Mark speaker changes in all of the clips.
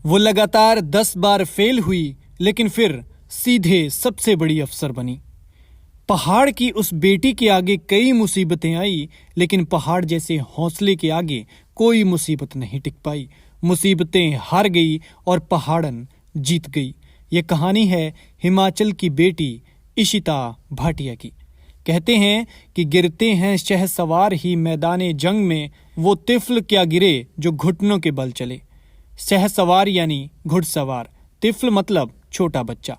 Speaker 1: वो लगातार 10 बार फेल हुई, लेकिन फिर सीधे सबसे बड़ी अफसर बनी। पहाड़ की उस बेटी के आगे कई मुसीबतें आई, लेकिन पहाड़ जैसे हौसले के आगे कोई मुसीबत नहीं टिक पाई। मुसीबतें हार गई और पहाड़न जीत गई। ये कहानी है हिमाचल की बेटी इशिता भाटिया की। कहते हैं कि गिरते हैं शहसवार ही मैदाने जंग में, वो तिफल क्या गिरे जो घुटनों के बल चले। शहसवार यानी घुड़सवार, तिफल मतलब छोटा बच्चा।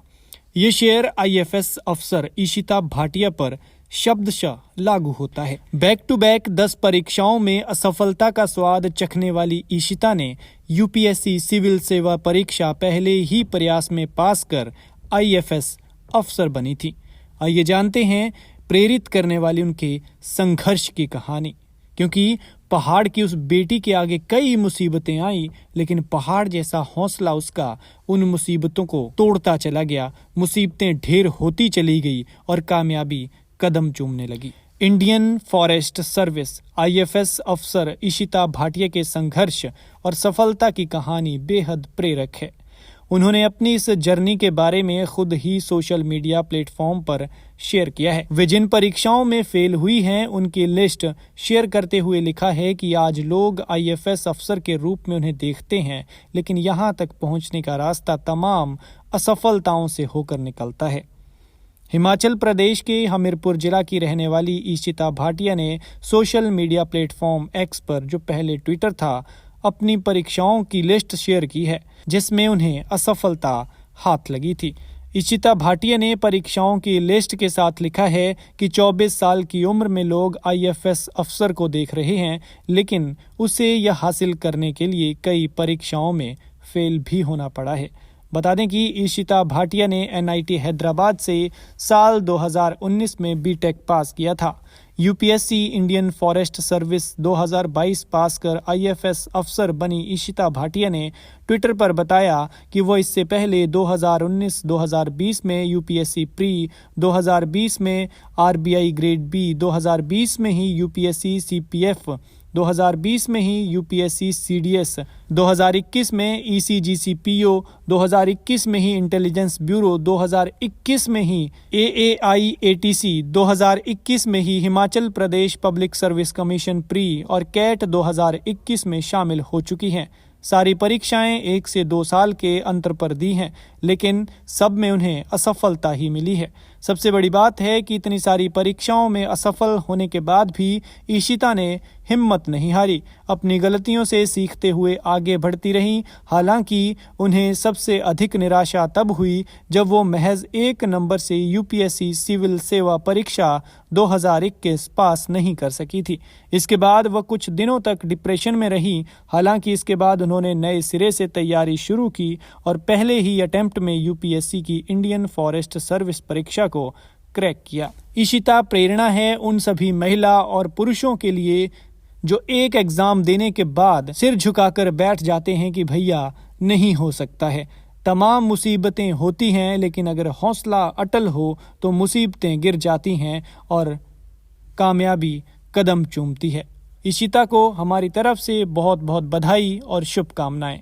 Speaker 1: ये शेर आईएफएस अफसर इशिता भाटिया पर शब्दशः लागू होता है। बैक टू बैक 10 परीक्षाओं में असफलता का स्वाद चखने वाली इशिता ने यूपीएससी सिविल सेवा परीक्षा पहले ही प्रयास में पास कर आईएफएस अफसर बनी थी। आइए जानते हैं प्रेरित करने वाली उनके संघर्ष की कहानी। क्योंकि पहाड़ की उस बेटी के आगे कई मुसीबतें आई, लेकिन पहाड़ जैसा हौसला उसका उन मुसीबतों को तोड़ता चला गया। मुसीबतें ढेर होती चली गई और कामयाबी कदम चूमने लगी। इंडियन फॉरेस्ट सर्विस आईएफएस अफसर इशिता भाटिया के संघर्ष और सफलता की कहानी बेहद प्रेरक है। उन्होंने अपनी इस जर्नी के बारे में खुद ही सोशल मीडिया प्लेटफॉर्म पर शेयर किया है। वे जिन परीक्षाओं में फेल हुई हैं, उनकी लिस्ट शेयर करते हुए लिखा है कि आज लोग आईएफएस अफसर के रूप में उन्हें देखते हैं, लेकिन यहाँ तक पहुँचने का रास्ता तमाम असफलताओं से होकर निकलता है। हिमाचल प्रदेश के हमीरपुर जिला की रहने वाली इशिता भाटिया ने सोशल मीडिया प्लेटफॉर्म एक्स पर, जो पहले ट्विटर था, अपनी परीक्षाओं की लिस्ट शेयर की है, जिसमें उन्हें असफलता हाथ लगी थी। इशिता भाटिया ने परीक्षाओं की लिस्ट के साथ लिखा है कि 24 साल की उम्र में लोग आईएफएस अफसर को देख रहे हैं, लेकिन उसे यह हासिल करने के लिए कई परीक्षाओं में फेल भी होना पड़ा है। बता दें कि इशिता भाटिया ने एनआईटी हैदराबाद से साल 2019 में बीटेक पास किया था। यूपीएससी इंडियन फॉरेस्ट सर्विस 2022 पास कर आईएफएस अफसर बनी इशिता भाटिया ने ट्विटर पर बताया कि वो इससे पहले 2019-2020 में यूपीएससी प्री, 2020 में आरबीआई ग्रेड बी, 2020 में ही यूपीएससी सीपीएफ, 2020 में ही यूपीएससी सीडीएस, 2021 में ईसीजीसी पीओ, 2021 में ही इंटेलिजेंस ब्यूरो, 2021 में ही एएआईएटीसी, 2021 में ही Himachal Pradesh public service commission pre और कैट 2021 में शामिल हो चुकी हैं। सारी परीक्षाएं 1 से 2 साल के अंतर पर दी हैं, लेकिन सब में उन्हें असफलता ही मिली है। सबसे बड़ी बात है कि इतनी सारी परीक्षाओं में असफल होने के बाद भी इशिता ने हिम्मत नहीं हारी, अपनी गलतियों से सीखते हुए आगे बढ़ती रहीं। हालांकि उन्हें सबसे अधिक निराशा तब हुई जब वो महज 1 नंबर से यूपीएससी सिविल सेवा परीक्षा 2021 पास नहीं कर सकी थी। इसके बाद वह कुछ दिनों तक डिप्रेशन में रही। हालांकि इसके बाद उन्होंने नए सिरे से तैयारी शुरू की और पहले ही अटेम्प्ट में यूपीएससी की इंडियन फॉरेस्ट सर्विस परीक्षा को क्रैक किया। इशिता प्रेरणा है उन सभी महिला और पुरुषों के लिए जो एक एग्जाम देने के बाद सिर झुकाकर बैठ जाते हैं कि भैया नहीं हो सकता है। तमाम मुसीबतें होती हैं, लेकिन अगर हौसला अटल हो तो मुसीबतें गिर जाती हैं और कामयाबी कदम चूमती है। इशिता को हमारी तरफ से बहुत बहुत बधाई और शुभकामनाएं।